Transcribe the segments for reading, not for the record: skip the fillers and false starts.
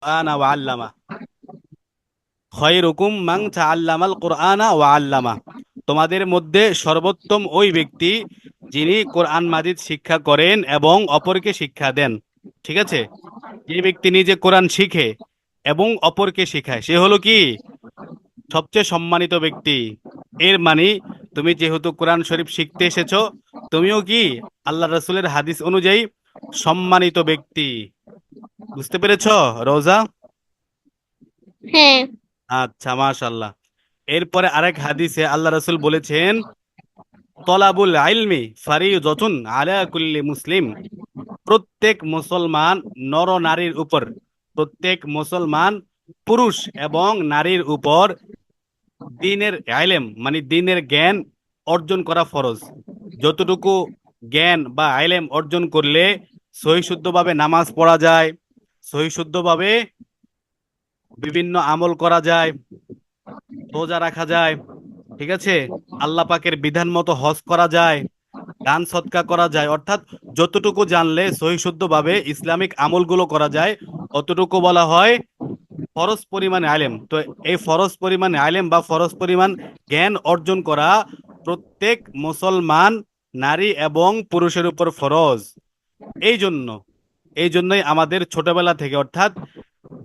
আনা ওয়া আল্লামা। খয়রুকুম মান তাআল্লামাল কুরআনা ওয়া আল্লামা। তোমাদের মধ্যে সর্বোত্তম ওই ব্যক্তি যিনি কোরআন মাজিদ শিক্ষা করেন এবং অপরকে শিক্ষা দেন। ঠিক আছে? যে ব্যক্তি নিজে কোরআন শিখে এবং অপরকে শেখায় সে হলো কি সবচেয়ে সম্মানিত ব্যক্তি। এর মানে তুমি যেহেতু কোরআন শরীফ শিখতে এসেছো, তুমিও কি আল্লাহ রাসূলের হাদিস অনুযায়ী সম্মানিত ব্যক্তি। বুঝতে পেরেছো রোজা? হ্যাঁ। আচ্ছা, মাশাআল্লাহ। এরপরে আরেক হাদিসে আল্লাহ রাসূল বলেছেন, তলাবুল ইলমি ফারিইদাতুন আলা কুল্লি মুসলিম। প্রত্যেক মুসলমান নর নারীর উপর, প্রত্যেক মুসলমান পুরুষ এবং নারীর উপর দ্বীনের ইলম মানে দ্বীনের জ্ঞান অর্জন করা ফরজ। যতটুকু জ্ঞান বা ইলম অর্জন করলে সহিশুদ্ধভাবে নামাজ পড়া যায়, সহিশুদ্ধভাবে বিভিন্ন আমল করা যায়, রোজা রাখা যায়, ঠিক আছে, আল্লাহ পাকের বিধান মতো হজ করা যায়, দান সৎকা করা যায়, অর্থাৎ যতটুকু জানলে সহিশুদ্ধভাবে ইসলামিক আমলগুলো করা যায় অতটুকু বলা হয় ফরজ পরিমাণ আলেম। তো এই ফরজ পরিমাণ আলেম বা ফরজ পরিমাণ জ্ঞান অর্জন করা প্রত্যেক মুসলমান নারী এবং পুরুষের উপর ফরজ। এই জন্য এই জন্যই আমাদের ছোটবেলা থেকে অর্থাৎ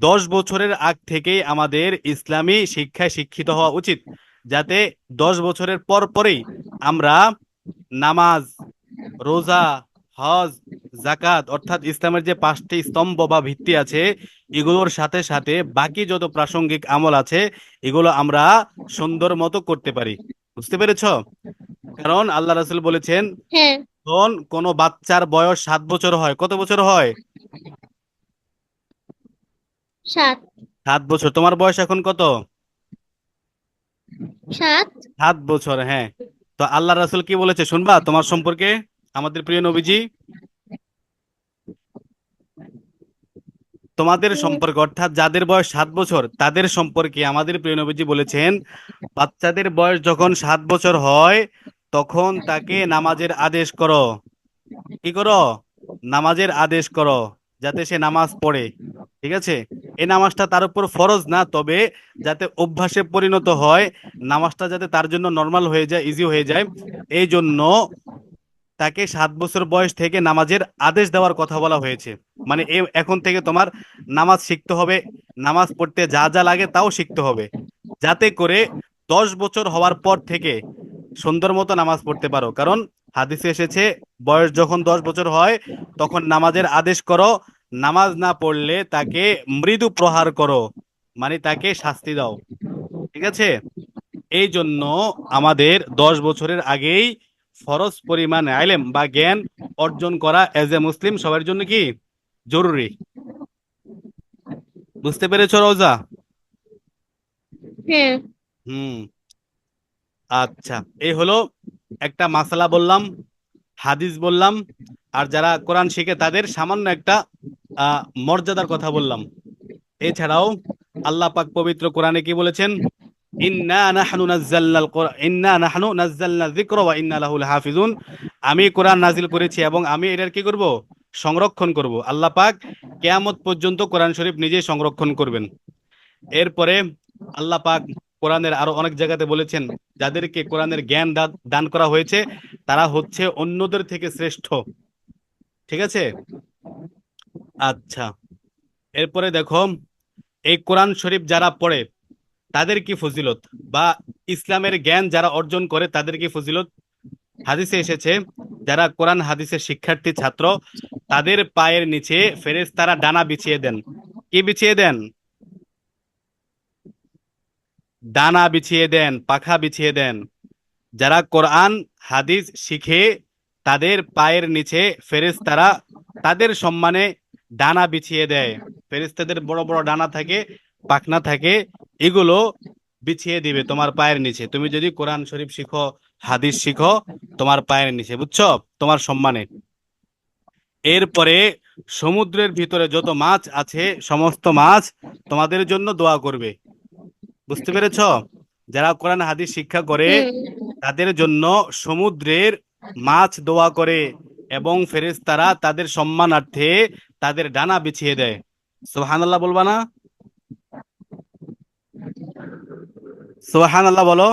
10 বছরের আগ থেকেই আমাদের ইসলামী শিক্ষায় শিক্ষিত হওয়া উচিত, যাতে 10 বছরের পর পরেই আমরা নামাজ, রোজা, হজ, জাকাত অর্থাৎ ইসলামের যে 5টি স্তম্ভ বা ভিত্তি আছে এগুলোর সাথে সাথে বাকি যত প্রাসঙ্গিক আমল আছে এগুলো আমরা সুন্দর মতো করতে পারি। বুঝতে পেরেছো? কারণ আল্লাহ রাসূল বলেছেন, হ্যাঁ। যখন কোনো বাচ্চার বয়স 7 বছর হয়, কত বছর হয়? 7। 7 বছর। তোমার বয়স এখন কত? 7। 7 বছর, হ্যাঁ। তো আল্লাহ রাসূল কি বলেছে শুনবা তোমার সম্পর্কে? আমাদের প্রিয় নবীজি তোমাদের সম্পর্কে অর্থাৎ যাদের বয়স 7 বছর তাদের সম্পর্কে আমাদের প্রিয় নবীজি বলেছেন, বাচ্চাদের বয়স যখন 7 বছর হয় তখন তাকে নামাজের আদেশ করো। কি করো? নামাজের আদেশ করো, যাতে সে নামাজ পড়ে। ঠিক আছে? এই নামাজটা তার উপর ফরজ না, তবে যাতে অভ্যাসে পরিণত হয়, নামাজটা যাতে তার জন্য নর্মাল হয়ে যায়, ইজি হয়ে যায়, এই জন্য তাকে 7 বছর বয়স থেকে নামাজের আদেশ দেওয়ার কথা বলা হয়েছে। মানে এখন থেকে তোমার নামাজ শিখতে হবে, নামাজ পড়তে যা যা লাগে তাও শিখতে হবে, যাতে করে 10 বছর হওয়ার পর থেকে সুন্দর মতো নামাজ পড়তে পারো। কারণ হাদিসে এসেছে, বয়স যখন 10 বছর হয় তখন নামাজের আদেশ করো, নামাজ না পড়লে তাকে মৃদু প্রহার করো, মানে তাকে শাস্তি দাও। ঠিক আছে? এই জন্য আমাদের 10 বছরের আগেই ফরজ পরিমাণ ইলম বা জ্ঞান অর্জন করা এজ এ মুসলিম সবার জন্য কি জরুরি। বুঝতে পেরেছো রোজা? হ্যাঁ। হুম। আচ্ছা, এই হলো একটা মাসালা বললাম, হাদিস বললাম, আর যারা কোরআন শিখে তাদের সামান্য একটা মর্যাদার কথা বললাম। এছাড়াও আল্লাহ পাক পবিত্র কোরআনে কি বলেছেন? ইন্না নাহনু নাযালনা যিকরা ওয়া ইন্না লাহু লাহাফিজুন। আমি কোরআন নাজিল করেছি এবং আমি এটার কি করব? সংরক্ষণ করব। আল্লাহ পাক কিয়ামত পর্যন্ত কোরআন শরীফ নিজেই সংরক্ষণ করবেন। এরপরে আল্লাহ পাক কোরআনের আরো অনেক জায়গাতে বলেছেন, যাদেরকে কোরআনের জ্ঞান দান করা হয়েছে তারা হচ্ছে অন্যদের থেকে শ্রেষ্ঠ। ঠিক আছে? আচ্ছা, এরপরে দেখো, এই কোরআন শরীফ যারা পড়ে তাদের কি ফজিলত, বা ইসলামের জ্ঞান যারা অর্জন করে তাদের কি ফজিলত। হাদিসে এসেছে, যারা কোরআন হাদিসের শিক্ষার্থী ছাত্র তাদের পায়ের নিচে ফেরেশতারা ডানা বিছিয়ে দেন। কি বিছিয়ে দেন? ডানা বিছিয়ে দেন, পাখা বিছিয়ে দেন। যারা কোরআন হাদিস শিখে তাদের পায়ের নিচে ফেরেশতারা তাদের সম্মানে ডানা বিছিয়ে দেয়। ফেরেশতাদের বড় বড় ডানা থাকে, পাখনা থাকে, এগুলো বিছিয়ে দিবে তোমার পায়ের নিচে, তুমি যদি কোরআন শরীফ শিখো, হাদিস শিখো, তোমার পায়ের নিচে, বুঝছো, তোমার সম্মানে। এরপরে সমুদ্রের ভিতরে যত মাছ আছে সমস্ত মাছ তোমাদের জন্য দোয়া করবে। বুঝতে পেরেছো? যারা কোরআন হাদিস শিক্ষা করে হুম। তাদের জন্য সমুদ্রের মাছ দোয়া করে এবং ফেরেশতারা তাদের সম্মানার্থে তাদের ডানা বিছিয়ে দেয়। সুবহানাল্লাহ বলবা না? সুবহানাল্লাহ বলো।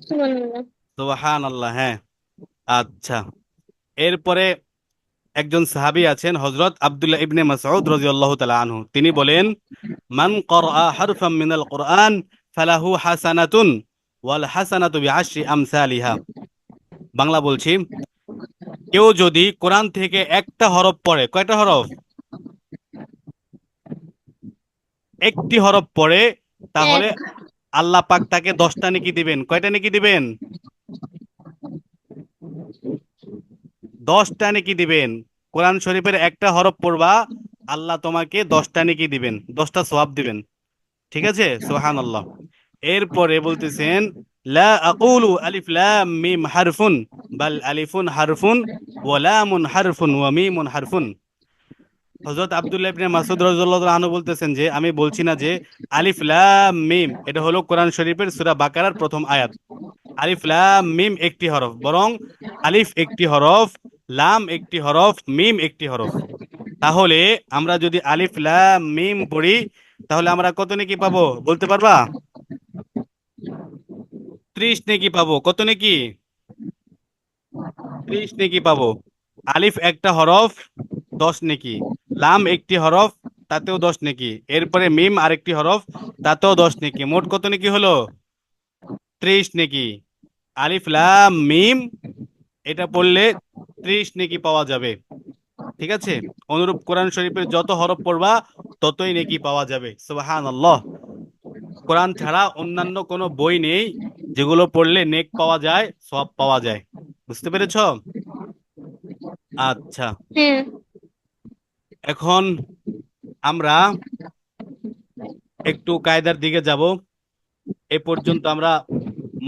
সুবহানাল্লাহ। সুবহানাল্লাহ, হ্যাঁ। আচ্ছা, এরপরে একজন সাহাবী আছেন হযরত আব্দুল্লাহ ইবনে মাসউদ রাদিয়াল্লাহু তাআলা আনহু, তিনি বলেন, মান ক্বারা হারফাম মিনাল কুরআন ফালাহু হাসানাতুন ওয়াল হাসানাতু বিআশরি আমসালিহা। বাংলা বলছি, কেউ যদি কোরআন থেকে একটা হরফ পড়ে, কয়টা হরফ? একটি হরফ পড়ে, তাহলে এক। আল্লাহ পাক তাকে 10টা নেকি দিবেন। কয়টা নেকি দিবেন? 10টা নেকি দিবেন। কোরআন শরীফের একটা হরফ পড়বা, আল্লাহ তোমাকে 10টা নেকি দিবেন, 10টা সওয়াব দিবেন। ঠিক আছে, সুবহানাল্লাহ। এরপরে বলতেছেন, লা আকুলু আলিফ লাম মিম হারফুন, বাল আলিফুন হারফুন ওয়া লামুন হারফুন ওয়া মিমুন হারফুন। হযরত আব্দুল্লাহ ইবনে মাসউদ রাদিয়াল্লাহু আনহু বলতেছেন যে, আমি বলছি না যে আলিফ লাম মিম এটা হলো কোরআন শরীফের সূরা বাকারার প্রথম আয়াত। আলিফ লাম মিম একটি হরফ, বরং আলিফ একটি হরফ, লাম একটি হরফ, মিম একটি হরফ। তাহলে আমরা যদি আলিফ লাম মিম পড়ি, তাহলে আমরা কত নেকি পাবো বলতে পারবা? 30 নেকি পাবো। কত নেকি? 30 নেকি পাবো। আলিফ একটা হরফ, 10 নেকি। লাম একটি হরফ, তাতেও 10 নেকি। এরপরে মিম আরেকটি হরফ, তাতেও 10 নেকি। মোট কত নেকি হলো? 30 নেকি। আলিফ লাম মিম এটা পড়লে 30 নেকি পাওয়া যাবে। ঠিক আছে, অনুরূপ কোরআন শরীফের যত হরফ পড়বা ততই নেকি পাওয়া যাবে। সুবহানাল্লাহ। কোরআন ছাড়া অন্যান্য কোনো বই নেই যেগুলো পড়লে নেক পাওয়া যায়, সওয়াব পাওয়া যায়। বুঝতে পেরেছো? আচ্ছা, হ্যাঁ। এখন আমরা একটু কায়দার দিকে যাব। এ পর্যন্ত আমরা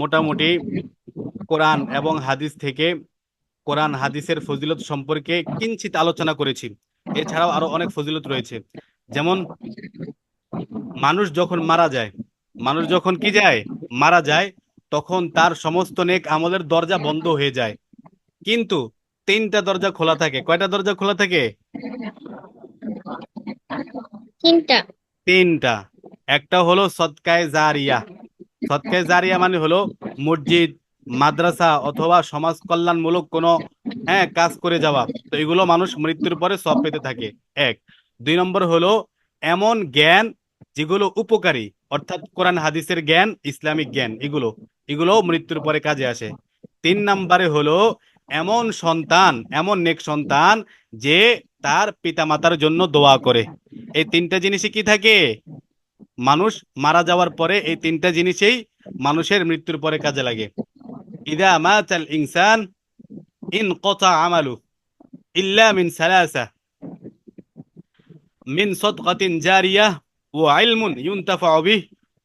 মোটামুটি কোরআন এবং হাদিস থেকে কোরআন হাদিসের ফজিলত সম্পর্কে কিঞ্চিত আলোচনা করেছি। এছাড়াও আরো অনেক ফজিলত রয়েছে। যেমন, মানুষ যখন মারা যায়, মানুষ যখন কি যায়, মারা যায়, তখন তার সমস্ত নেক আমলের দরজা বন্ধ হয়ে যায়, কিন্তু 3টা দরজা খোলা থাকে। কয়টা দরজা খোলা থাকে? তিনটা। 3টা। একটা হলো সদকায়ে জারিয়া। সদকায়ে জারিয়া মানে হলো মসজিদ, মাদ্রাসা অথবা সমাজ কল্যাণমূলক কোনো, হ্যাঁ, কাজ করে যাওয়া। তো এগুলো মানুষ মৃত্যুর পরে সব পেতে থাকে। এক। 2 নম্বর হলো এমন জ্ঞান যেগুলো উপকারী, অর্থাৎ কোরআন হাদিসের জ্ঞান, ইসলামিক জ্ঞান, এগুলো এগুলো মৃত্যুর পরে কাজে আসে। 3 নম্বরে হলো এমন সন্তান, এমন নেক সন্তান যে তার পিতামাতার জন্য দোয়া করে। এই 3টা জিনিসই কি থাকে? মানুষ মারা যাওয়ার পরে এই 3টা জিনিসেই মানুষের মৃত্যুর পরে কাজে লাগে। ইদা মাতাল ইনসান ইনকতা আমালু ইল্লা মিন সালাসা, মিন সাদকাতিন জারিয়াহ ওয়া ইলমুন ইউনতাফাউ বিহ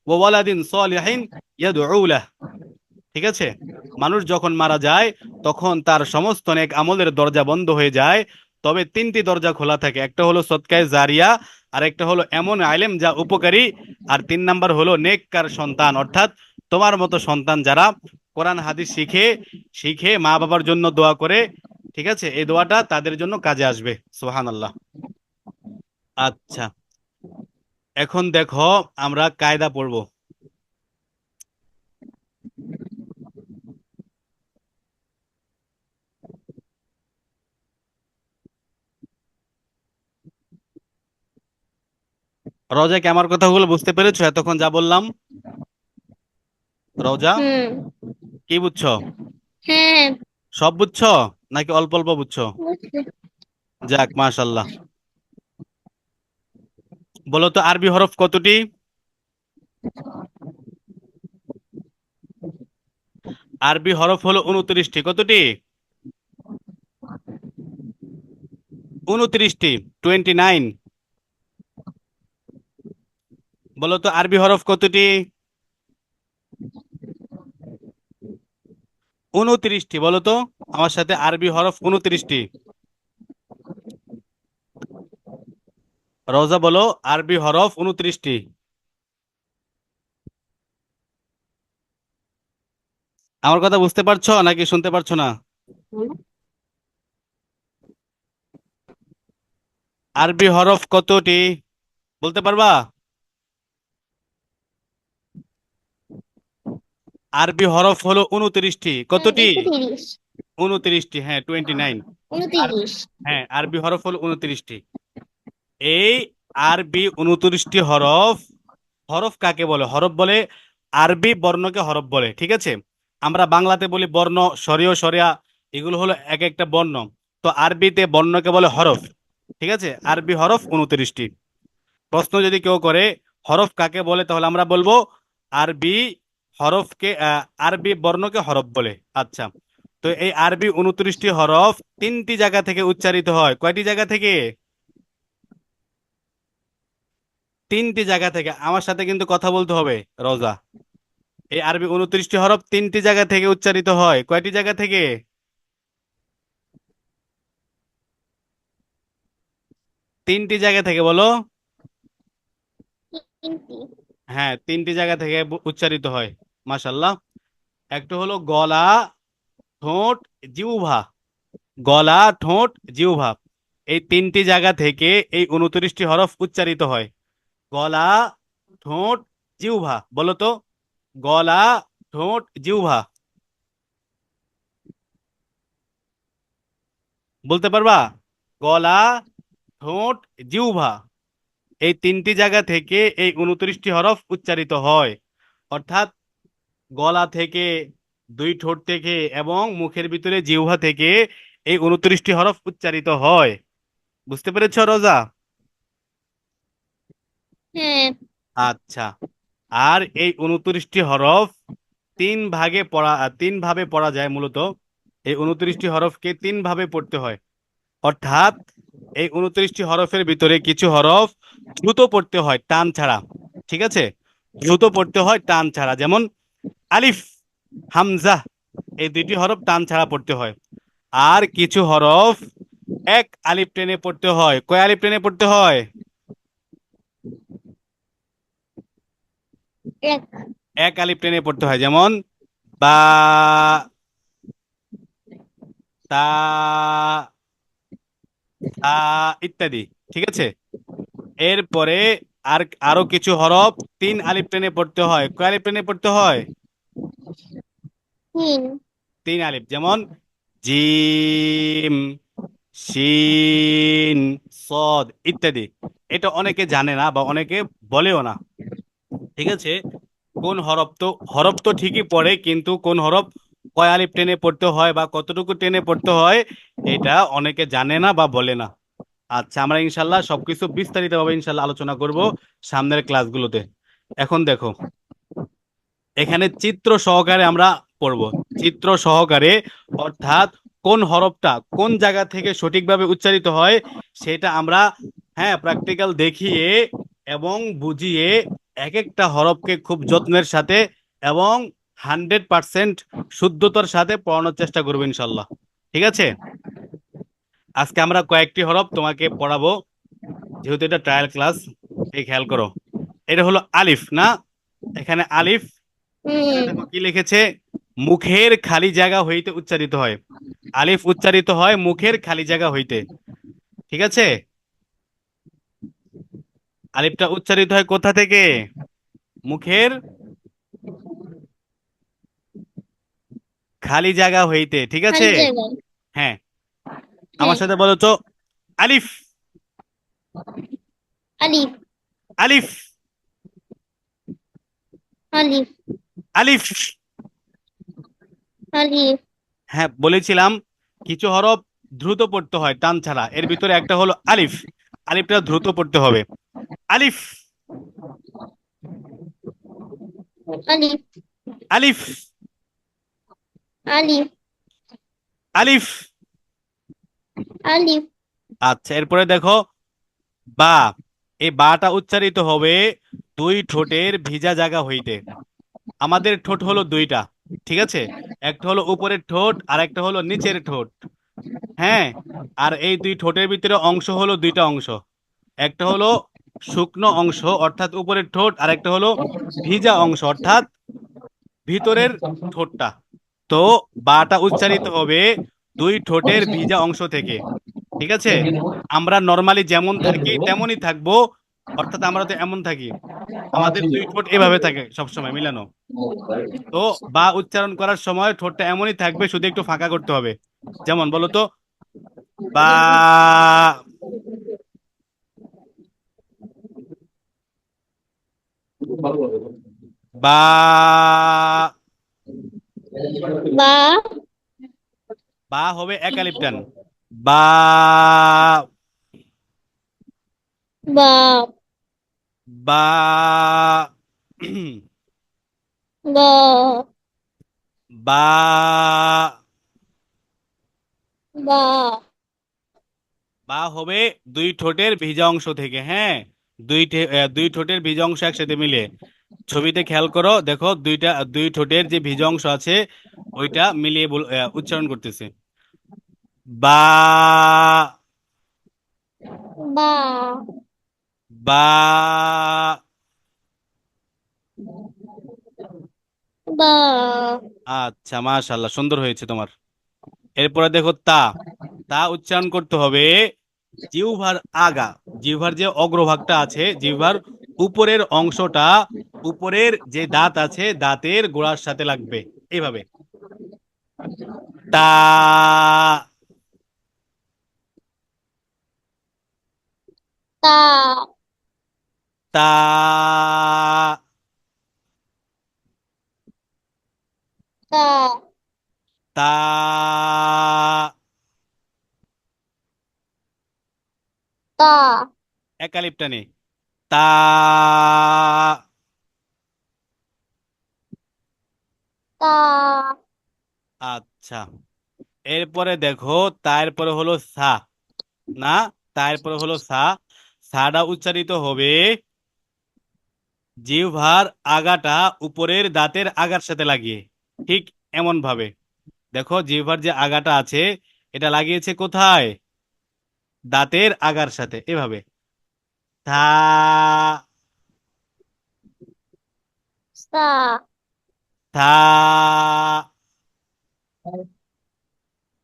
ওয়া ওয়ালাদিন সালিহিন ইয়াদউ লাহ। ঠিক আছে, মানুষ যখন মারা যায় তখন তার সমস্ত নেক আমলের দরজা বন্ধ হয়ে যায়, তবে 3টি দরজা খোলা থাকে। একটা হলো সদকায়ে জারিয়া, আর একটা হলো এমন আলেম যা উপকারী, আর 3 নাম্বার হলো নেককার সন্তান, অর্থাৎ তোমার মতো সন্তান যারা কোরআন হাদিস শিখে শিখে মা বাবার জন্য দোয়া করে। ঠিক আছে, এই দোয়াটা তাদের জন্য কাজে আসবে। সুবহানাল্লাহ। আচ্ছা, এখন দেখো আমরা কায়দা পড়ব। রোজা কি আমার কথাগুলো বুঝতে পেরেছো এতক্ষণ যা বললাম? রোজা, হুম। কি বুঝছো? হ্যাঁ। সব বুঝছো নাকি অল্প অল্প বুঝছো? বুঝছি। যাক, মাশাল্লাহ। বলো তো আরবি হরফ কতটি? আরবি হরফ হলো 29টি। কতটি? 29টি, 29। বলো তো আরবি হরফ কতটি? 29টি। বলো তো আমার সাথে, আরবি হরফ 29টি। রোজা বলো, আরবি হরফ 29টি। আমার কথা বুঝতে পারছো নাকি শুনতে পারছো না? আরবি হরফ কতটি বলতে পারবা? আরবি হরফ হলো 29টি। কতটি? 31। 29টি, হ্যাঁ, 29। আর 29। হ্যাঁ, আরবি হরফ হলো 29টি। এই আরবি 29টি হরফ, হরফ কাকে বলে? হরফ বলে আরবি বর্ণকে হরফ বলে, ঠিক আছে? আমরা বাংলাতে বলি বর্ণ, স্বরীয়, স্বরিয়া, এগুলো হলো এক একটা বর্ণ। তো আরবিতে বর্ণকে বলে হরফ, ঠিক আছে? আরবি হরফ 29টি। প্রশ্ন যদি কেউ করে হরফ কাকে বলে, তাহলে আমরা বলবো আরবি হরফকে, আরবি বর্ণকে হরফ বলে। আচ্ছা, তো এই আরবি 29টি হরফ তিনটি জায়গা থেকে উচ্চারিত হয়। কয়টি জায়গা থেকে? তিনটি জায়গা থেকে। আমার সাথে কিন্তু কথা বলতে হবে, রোজা। এই আরবি 29টি হরফ তিনটি জায়গা থেকে উচ্চারিত হয়। কয়টি জায়গা থেকে? তিনটি জায়গা থেকে, বলো। 3টি। হ্যাঁ, তিনটি জায়গা থেকে উচ্চারিত হয়। মাশাল্লাহ। একটা হলো গলা, ঠোঁট, জিহ্বা। গলা, ঠোঁট, জিহ্বা, এই তিনটি জায়গা থেকে এই 29টি হরফ উচ্চারিত হয়। গলা, ঠোঁট, জিহ্বা, বলো তো। গলা, ঠোঁট, জিহ্বা, বলতে পারবা? গলা, ঠোঁট, জিহ্বা, এই তিনটি জায়গা থেকে এই 29টি হরফ উচ্চারিত হয়। অর্থাৎ গলা থেকে, দুই ঠোঁট থেকে এবং মুখের ভিতরে জিহ্বা থেকে এই 29টি হরফ উচ্চারিত হয়। বুঝতে পেরেছ, রোজা? হ্যাঁ। আচ্ছা। আর এই 29টি হরফ তিন ভাবে পড়া যায় মূলত। এই 29টি হরফকে তিন ভাবে পড়তে হয়। অর্থাৎ এই 29টি হরফের ভিতরে কিছু হরফ দ্রুত পড়তে হয় টান ছাড়া, ঠিক আছে? দ্রুত পড়তে হয় টান ছাড়া, যেমন আলিফ, হামজা, এই দুইটি হরফ টান ছাড়া পড়তে হয়। আর কিছু হরফ এক আলিফ টেনে পড়তে হয়। কয় আলিফ টেনে পড়তে হয়? 1। এক আলিফ টেনে পড়তে হয়, যেমন বা, তা, তা, ইত্যাদি, ঠিক আছে? এরপরে আর আরো কিছু হরফ তিন আলিফ টেনে পড়তে হয়। কয় আলিফ টেনে পড়তে হয়? 3। তিন আলিফ, যেমন জিম, শিন, সদ ইত্যাদি। এটা অনেকে জানে না বা অনেকে বলেও না, ঠিক আছে? কোন হরফ তো, হরফ তো ঠিকই পড়ে, কিন্তু কোন হরফ কয় আলিফ টেনে পড়তে হয় বা কতটুকু টেনে পড়তে হয়, এটা অনেকে জানে না বা বলে না। আচ্ছা, আমরা ইনশাল্লাহ সবকিছু বিস্তারিতভাবে ইনশাল্লাহ আলোচনা করব সামনের ক্লাসগুলোতে। এখন দেখো, এখানে চিত্র সহকারে আমরা পড়ব। চিত্র সহকারে, অর্থাৎ কোন হরফটা কোন জায়গা থেকে সঠিকভাবে উচ্চারিত হয় সেটা আমরা, হ্যাঁ, প্র্যাকটিক্যাল দেখিয়ে এবং বুঝিয়ে এক একটা হরফকে খুব যত্নের সাথে এবং 100% শুদ্ধতার সাথে পড়ানোর চেষ্টা করবো ইনশাল্লাহ। ঠিক আছে? আজকে আমরা কয়েকটি হরফ তোমাকে পড়াবো, যেহেতু এটা ট্রায়াল ক্লাস। এই খেয়াল করো, এটা হলো আলিফ না? এখানে আলিফ, এখানে হুম। দেখো কি লিখেছে, মুখের খালি জায়গা হইতে উচ্চারিত হয়। আলিফ উচ্চারিত হয় মুখের খালি জায়গা হইতে, ঠিক আছে? আলিফটা উচ্চারিত হয় কোথা থেকে? মুখের খালি জায়গা হইতে, ঠিক আছে? খালি জায়গায়। হ্যাঁ, আমার হ্যাঁ। সাথে বলো তো, আলিফ, আলিফ। আলিফ, আলিফ। আলিফ। আলিফ। হ্যাঁ, বলেছিলাম কিছু হরফ দ্রুত পড়তে হয় টান ছাড়া, এর ভিতরে একটা হলো আলিফ। আলিফটা দ্রুত পড়তে হবে। আলিফ, আলিফ। আলিফ, আলিফ। আলিফ। আলিফ। আচ্ছা, এরপরে দেখো বা। এই বাটা উচ্চারিত হবে দুই ঠোঁটের ভিজা জায়গা হইতে। আমাদের ঠোঁট হলো দুইটা, ঠিক আছে? একটা হলো উপরের ঠোঁট আর একটা হলো নিচের ঠোঁট। হ্যাঁ, আর এই দুই ঠোঁটের ভিতরে অংশ হলো দুইটা অংশ। একটা হলো শুকনো অংশ অর্থাৎ উপরের ঠোঁট, আর একটা হলো ভিজা অংশ অর্থাৎ ভিতরের ঠোঁটটা। তো বাটা উচ্চারিত হবে দুই ঠোঁটের ভিজা অংশ থেকে। ঠিক আছে, আমরা নর্মালি যেমন থাকি তেমনই থাকবো, অর্থাৎ আমরা তো এমন থাকি, আমাদের দুই ঠোঁট এভাবে থাকে সবসময় মিলানো। তো বা উচ্চারণ করার সময় ঠোঁটটা এমনই থাকবে, শুধু একটু ফাঁকা করতে হবে। যেমন বলো তো, বা, বা, বা, বা হবে একালিপ্টান, বা, বা, বা, বা, বা, বা, বা হবে দুই ঠোঁটের ভিজা অংশ থেকে, হ্যাঁ, দুই ঠোঁটের ভিজা অংশ একসাথে মিলে। ছবিতে খেয়াল করো, দেখো দুই ঠোঁটের যে ভিজা অংশ আছে ওইটা মিলিয়ে উচ্চারণ করতেছে। বা, বা, বা, বা, আচ্ছা, মাশাআল্লাহ, সুন্দর হয়েছে তোমার। এরপরে দেখো তা, তা উচ্চারণ করতে হবে জিহ্বার আগা, জিহ্বার যে অগ্রভাগটা আছে, জিহ্বার উপরের অংশটা, উপরের যে দাঁত আছে দাঁতের গোড়ার সাথে লাগবে, এইভাবে। তা, তা, তা, তা, তা, তা, একালিপ্টানে, তা, তা, আচ্ছা। এরপরে দেখো, তারপরে হলো সা, না, তারপরে হলো সা, সাটা উচ্চারিত হবে জিহ্বার আগাটা উপরের দাঁতের আগার সাথে লাগিয়ে, ঠিক এমন ভাবে। দেখো জিহ্বার যে আগাটা আছে এটা লাগিয়েছে কোথায়, দাঁতের আগার সাথে, এভাবে। থা, সা, থা,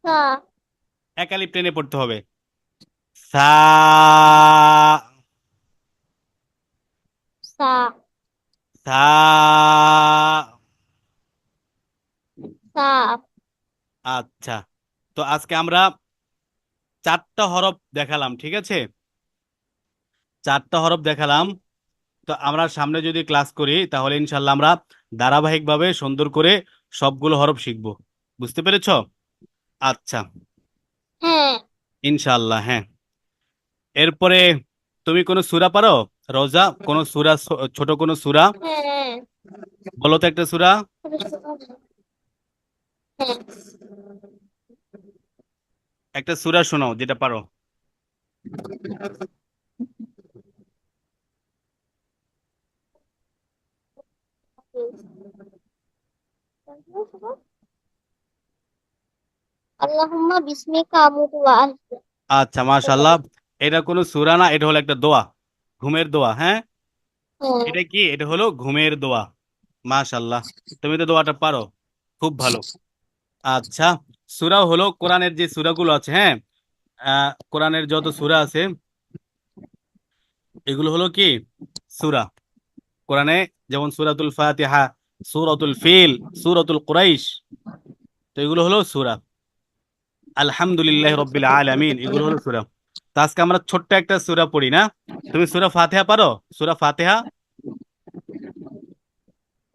সা, একালিপ টেনে পড়তে হবে। সা, সা, সা, সা, আচ্ছা। তো আজকে আমরা চারটা হরফ দেখালাম, ঠিক আছে, চারটা হরফ দেখালাম। তো আমরা সামনে যদি ক্লাস করি তাহলে ইনশাল্লাহ আমরা ধারাবাহিকভাবে সুন্দর করে সবগুলো হরফ শিখবো। বুঝতে পেরেছো? আচ্ছা, হ্যাঁ, ইনশাল্লাহ, হ্যাঁ। এরপরে তুমি কোনো সূরা পারো? রোজা, কোনো সূরা, ছোট কোনো সূরা হ্যাঁ, বলো তো, একটা সূরা। হ্যাঁ। একটা সূরা শোনাও যেটা পারো। আল্লাহুম্মা বিসমিকা আমুতু ওয়া আহইয়া। আচ্ছা, মাশাআল্লাহ। এটা কোনো সূরা না, এটা হলো একটা দোয়া, ঘুমের দোয়া, হ্যাঁ। হ্যাঁ, এটা কি? এটা হলো ঘুমের দোয়া। মাশাআল্লাহ, তুমি তো দোয়াটা পারো, খুব ভালো। আচ্ছা, সূরা হলো কোরআনের যে সূরাগুলো আছে, হ্যাঁ, কোরআনের যত সূরা আছে এগুলো হলো কি সূরা। কোরআনে যেমন সূরাতুল ফাতিহা, সূরাতুল ফিল, সূরাতুল কুরাইশ, তো এগুলো হলো সূরা। আলহামদুলিল্লাহ রব্বিল আলামিন, এগুলো হলো সূরা। তো আজকে আমরা ছোট্ট একটা সূরা পড়ি না? তুমি সূরা ফাতিহা পারো? সূরা ফাতিহা,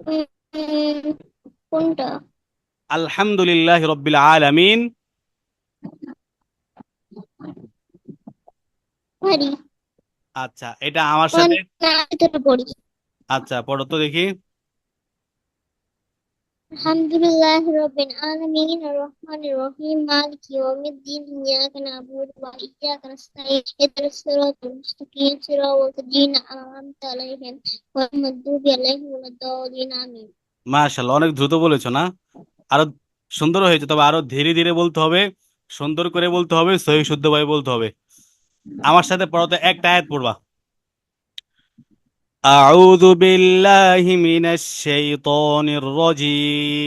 উম, কোনটা? আলহামদুলিল্লাহ রব্বিল আলামিন। পারি। আচ্ছা, এটা আমার কোন সাথে, আয়াতটা পড়ি? আচ্ছা পড়ো তো দেখি। আলহামদুলিল্লাহি রাব্বিল আলামিন আর রহমানির রহিম মালিকি ইয়াউমিদ্দিন ইয়্যাকা না'বুদু ওয়া ইয়্যাকা নাস্তাঈন ইহদিনাস সিরাতাল মুস্তাকিম সিরাতাল লাযীনা আন'আমতা আলাইহিম গায়রিল মাগদুবি আলাইহিম ওয়ালাদ-দাল্লিন আমিন। মাশাআল্লাহ, অনেক দ্রুত বলেছো না? আরো সুন্দর হয়েছে, তবে আরো ধীরে ধীরে বলতে হবে, সুন্দর করে বলতে হবে, সহি শুদ্ধভাবে বলতে হবে। আমার সাথে পড়ো তো, একটা আয়াত পড়বা। أعوذ بالله من الشيطان الرجيم.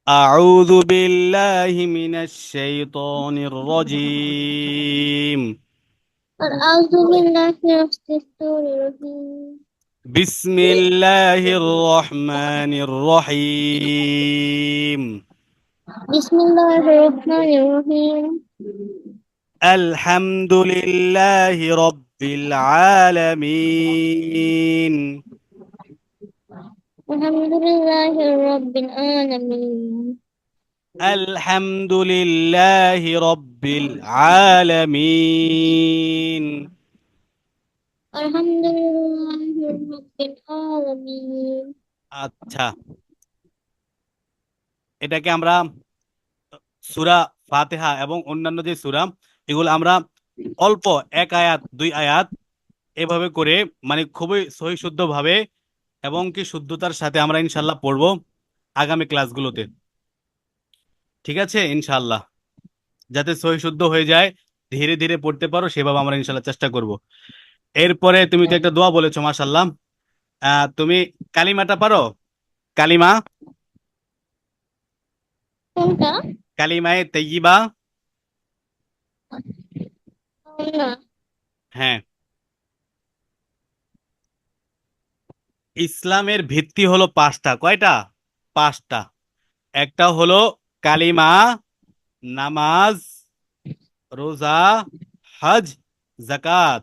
أعوذ بالله من الشيطان الرجيم. أعوذ بالله من الشيطان الرجيم. بسم الله الرحمن الرحيم. بسم الله الرحمن الرحيم. الحمد لله رب العالمين. الحمد لله رب العالمين. الحمد لله رب العالمين. الحمد لله رب العالمين. আচ্ছা, এটাকে আমরা সূরা ফাতিহা এবং অন্যান্য যে সূরা, এগুলো আমরা অল্প এক আয়াত দুই আয়াত এভাবে করে, মানে খুবই সহি শুদ্ধ ভাবে এবং কি শুদ্ধতার সাথে আমরা ইনশাল্লাহ পড়বো আগামী ক্লাসগুলোতে। ঠিক আছে ইনশাল্লাহ, যাতে সহি শুদ্ধ হয়ে যায়, ধীরে ধীরে পড়তে পারো সেভাবে আমরা ইনশাল্লাহ চেষ্টা করব। এরপরে তুমি তো একটা দোয়া বলেছো, মাশাল্লাহ। তুমি কালিমাটা পারো? কালিমা, কোনটা? কালিমায়ে তাইয়্যিবা। না। হ্যাঁ, ইসলামের ভিত্তি হলো পাঁচটা। কয়টা? পাঁচটা। একটা হলো কালিমা, নামাজ, রোজা, হজ, জাকাত।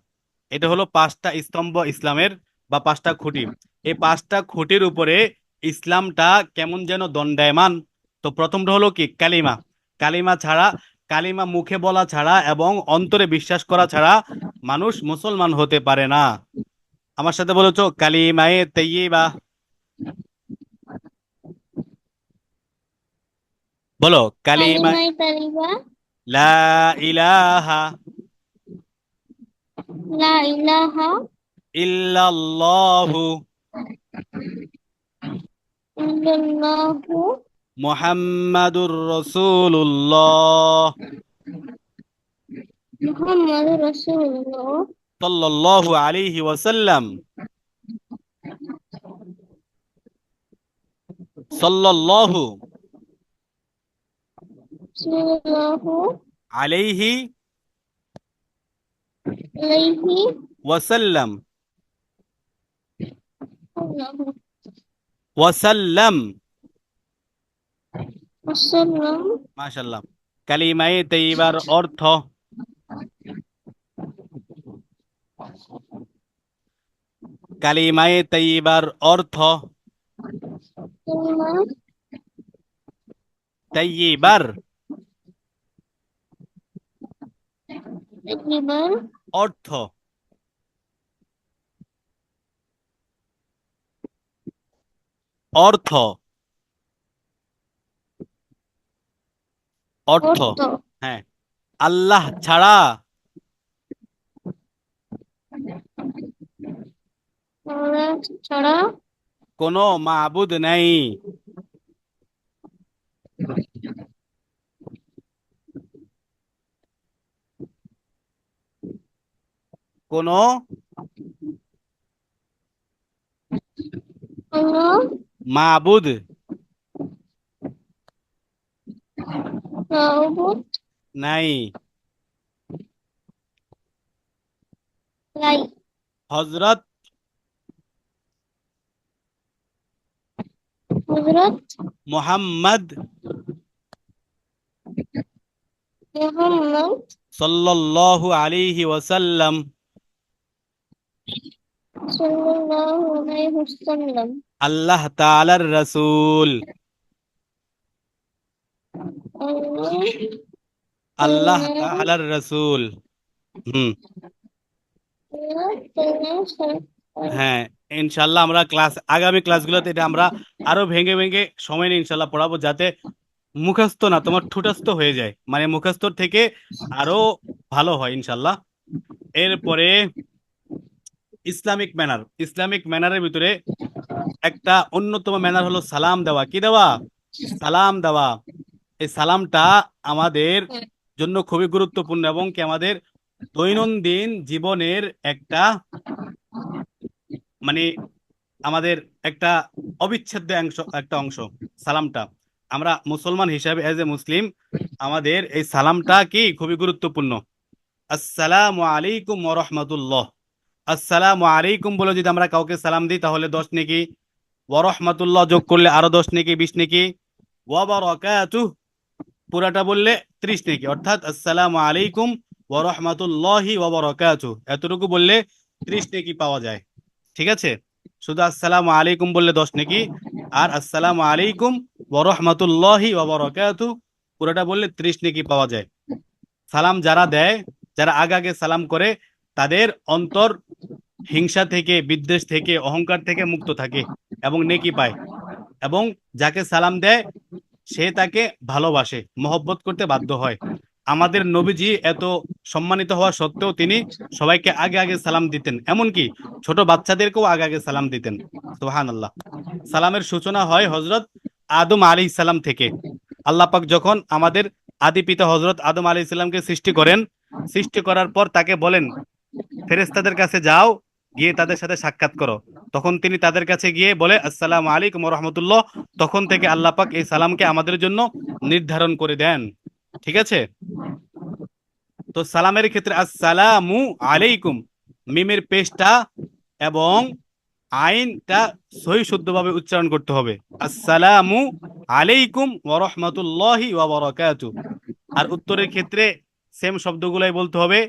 এটা হলো পাঁচটা স্তম্ভ ইসলামের, বা পাঁচটা খুঁটি। এই পাঁচটা খুঁটির উপরে ইসলামটা কেমন যেন দণ্ডায়মান। তো প্রথমটা হলো কি? কালিমা। কালিমা ছাড়া, কালিমা মুখে বলা ছাড়া এবং অন্তরে বিশ্বাস করা ছাড়া মানুষ মুসলমান হতে পারে না। আমার সাথে বলেছো কালিমায়ে তাইয়্যিবা। বলো কালিমা। কালিমায়ে তাইয়্যিবা। লা ইলাহা লা ইলাহা ইল্লাল্লাহু ইল্লাল্লাহু মুহাম্মাদুর রাসূলুল্লাহ মুহাম্মাদুর রাসূলুল্লাহ সাল্লাল্লাহু আলাইহি ওয়াসাল্লাম। সাল্লাল্লাহু সাল্লাল্লাহু আলাইহি আলাইহি ওয়াসাল্লাম। ওয়াসাল্লাম। ওয়াসাল্লাম। মাশাআল্লাহ। কালিমায়ে তাইয়্যিবার অর্থ, কালিমায়ে তাইয়্যিবার অর্থ, কালিমা তাইয়্যিবার তাইয়্যিবার অর্থ, অর্থ, অর্থ। অর্থ। হ্যাঁ, আল্লাহ ছাড়া আল্লাহ ছাড়া কোনো মাবুদ নাই। কোনো কোনো মাবুদ মাবুদ নাই। নাই। হযরত হযরত মুহাম্মদ মুহাম্মদ সাল্লাল্লাহু আলাইহি ওয়াসাল্লাম সাল্লাল্লাহু আলাইহি ওয়াসাল্লাম আল্লাহ তাআলার রাসূল। আল্লাহ আল্লাহ তাআলা তাআলার রাসূল। হুম। আল্লাহ তাআলা হ্যাঁ, ইনশাল্লাহ আমরা আগামী ক্লাসগুলোতে এটা আমরা আরো ভেঙে ভেঙে সময় নিয়ে ইনশাল্লাহ পড়াবো, যাতে মুখস্থ না, তোমার ঠুটস্থ হয়ে যায়, মানে মুখস্থর থেকে আরো ভালো হয় ইনশাল্লাহ। এরপরে ইসলামিক ম্যানার। ইসলামিক ম্যানারের ভিতরে একটা অন্যতম ম্যানার হলো সালাম দেওয়া। কি দেওয়া? সালাম দেওয়া। এই সালামটা আমাদের জন্য খুবই গুরুত্বপূর্ণ এবং কি আমাদের দৈনন্দিন জীবনের একটা, মানে আমাদের একটা অবিচ্ছেদ্য অংশ, একটা অংশ সালামটা। আমরা মুসলমান হিসাবে এজ এ মুসলিম আমাদের এই সালামটা কি খুবই গুরুত্বপূর্ণ। আসসালামু আলাইকুম ওয়া রাহমাতুল্লাহ। আসসালামু আলাইকুম বলে যদি আমরা কাউকে সালাম দিই তাহলে 10 নেকি, ওয়া রাহমাতুল্লাহ যোগ করলে আরো 10 নেকি, 20 নেকি, ওয়া বারাকাতুহু পুরাটা বললে 30 নেকি। অর্থাৎ আসসালামু আলাইকুম ওয়া রাহমাতুল্লাহি ওয়া বারাকাতুহু এতটুকু বললে 30 নেকি পাওয়া যায়। ঠিক আছে, শুধু আসসালামু আলাইকুম বললে 10 নেকি, আর আসসালামু আলাইকুম ওয়া রাহমাতুল্লাহি ওয়া বারাকাতুহু পুরোটা বললে 30 নেকি পাওয়া যায়। সালাম যারা দেয়, যারা আগে আগে সালাম করে, তাদের অন্তর হিংসা থেকে, বিদ্বেষ থেকে, অহংকার থেকে মুক্ত থাকে এবং নেকি পায়। এবং যাকে সালাম দেয় সে তাকে ভালোবাসে, মহব্বত করতে বাধ্য হয়। আমাদের নবীজি এত সম্মানিত হওয়া সত্ত্বেও তিনি সবাইকে আগে আগে সালাম দিতেন, এমনকি ছোট বাচ্চাদেরকেও আগে আগে সালাম দিতেন। সুবহানাল্লাহ। সালামের সূচনা হয় হজরত আদম আলাইহিস সালাম থেকে। আল্লাহ পাক যখন আমাদের আদি পিতা হজরত আদম আলাইহিস সালামকে সৃষ্টি করেন, সৃষ্টি করার পর তাকে বলেন ফেরেশতাদের কাছে যাও, গিয়ে তাদের সাথে সাক্ষাৎ করো। তখন তিনি তাদের কাছে গিয়ে বলে আসসালামু আলাইকুম ওয়া রাহমাতুল্লাহ। তখন থেকে আল্লাহ পাক এই সালামকে আমাদের জন্য নির্ধারণ করে দেন। ঠিক আছে, তো সালামের ক্ষেত্রে আসসালামু আলাইকুম, মিমের পেশটা এবং আইনটা সহি শুদ্ধভাবে উচ্চারণ করতে হবে। আসসালামু আলাইকুম ওয়া রাহমাতুল্লাহি ওয়া বারাকাতুহু। আর উত্তরের ক্ষেত্রে সেম শব্দগুলাই বলতে হবে,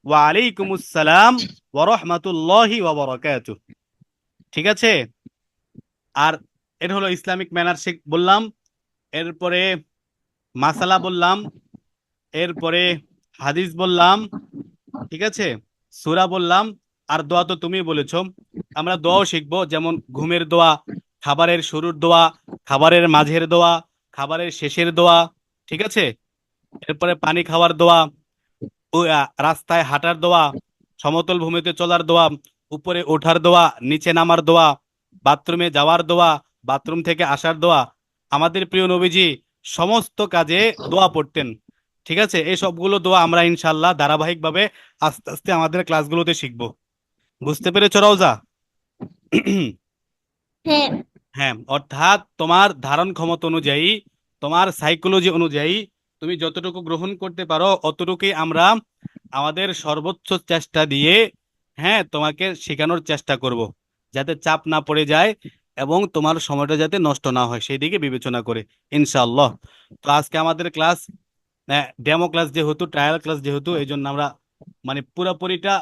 ওয়া আলাইকুমুস সালাম ওয়া রাহমাতুল্লাহি ওয়া বারাকাতুহু। ঠিক আছে, আর এটা হলো ইসলামিক ম্যানার শিখ বললাম। এরপরে মাসালা বললাম, এরপরে হাদিস বললাম। ঠিক আছে, সূরা বললাম, আর দোয়া তো তুমি বলেছো। আমরা দোয়াও শিখবো, যেমন ঘুমের দোয়া, খাবারের শুরুর দোয়া, খাবারের মাঝের দোয়া, খাবারের শেষের দোয়া। ঠিক আছে, এরপরে পানি খাওয়ার দোয়া, রাস্তায় হাঁটার দোয়া, সমতল ভূমিতে চলার দোয়া, উপরে ওঠার দোয়া, নিচে নামার দোয়া, বাথরুমে যাওয়ার দোয়া, বাথরুম থেকে আসার দোয়া। আমাদের প্রিয় নবীজি সমস্ত কাজে দোয়া পড়তেন। ঠিক আছে, এই সবগুলো দোয়া আমরা ইনশাল্লাহ ধারাবাহিকভাবে আস্তে আস্তে আমাদের ক্লাসগুলোতে শিখবো। বুঝতে পেরেছো রওজা? হ্যাঁ। হ্যাঁ, অর্থাৎ তোমার ধারণ ক্ষমতা অনুযায়ী, তোমার সাইকোলজি অনুযায়ী তুমি যতটুকু গ্রহণ করতে পারো অতটুকুই আমরা আমাদের সর্বোচ্চ চেষ্টা দিয়ে, হ্যাঁ, তোমাকে শেখানোর চেষ্টা করব, যাতে চাপ না পড়ে যায় এবং তোমার সময়টা যাতে নষ্ট না হয় সেই দিকে বিবেচনা করে, ইনশাআল্লাহ। তো আজকে আমাদের ক্লাস ডেমো ক্লাস যেহেতু, ট্রায়াল ক্লাস যেহেতু, এই জন্য আমরা মানে পুরোপুরিটা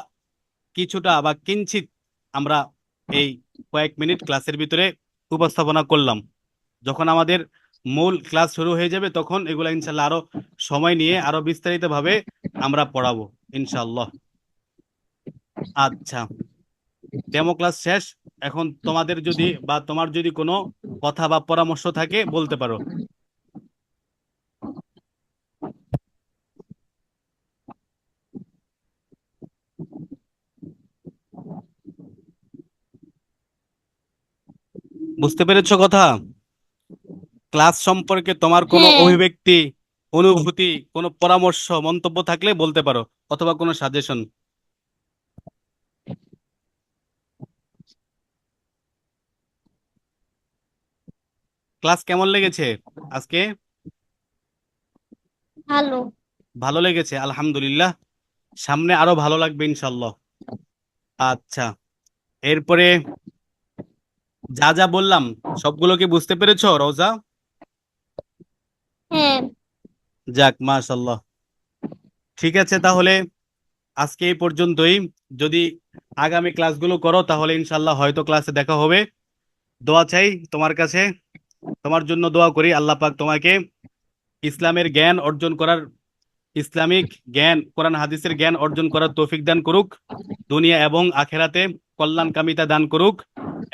কিছুটা বা কিঞ্চিত আমরা এই কয়েক মিনিট ক্লাসের ভিতরে উপস্থাপনা করলাম। যখন আমাদের মূল ক্লাস শুরু হয়ে যাবে তখন এগুলা ইনশাল্লাহ আরো সময় নিয়ে আরো বিস্তারিত ভাবে আমরা পড়াবো ইনশাল্লাহ। আচ্ছা, ডেমো ক্লাস শেষ। এখন তোমাদের যদি বা তোমার যদি কোনো কথা বা পরামর্শ থাকে বলতে পারো। বুঝতে পেরেছো কথা? ক্লাস সম্পর্কে তোমার কোনো হ্যাঁ। অভিব্যক্তি, অনুভূতি, কোনো পরামর্শ, মন্তব্য থাকলে বলতে পারো, অথবা কোনো সাজেশন। ক্লাস কেমন লেগেছে আজকে? ভালো। ভালো লেগেছে, আলহামদুলিল্লাহ। সামনে আরো ভালো লাগবে ইনশাল্লাহ। আচ্ছা, এরপরে যা যা বললাম সবগুলো কি বুঝতে পেরেছো রোজা? হ্যাঁ। যাক, মাশাল্লাহ। ঠিক আছে, তাহলে আজকে এই পর্যন্তই। যদি আগামী ক্লাসগুলো করো তাহলে ইনশাল্লাহ হয়তো ক্লাসে দেখা হবে। দোয়া চাই তোমার কাছে, তোমার জন্য দোয়া করি আল্লাহ পাক তোমাকে ইসলামের জ্ঞান অর্জন করার, ইসলামিক জ্ঞান, কোরআন হাদিসের জ্ঞান অর্জন করার তৌফিক দান করুক, দুনিয়া এবং আখেরাতে কল্যাণকামিতা দান করুক,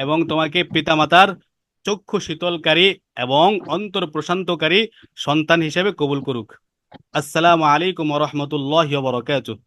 এবং তোমাকে পিতামাতার চক্ষু শীতলকারী এবং অন্তর প্রশান্তকারী সন্তান হিসেবে কবুল করুক। আসসালামু আলাইকুম ওয়া রাহমাতুল্লাহি ওয়া বারাকাতুহু।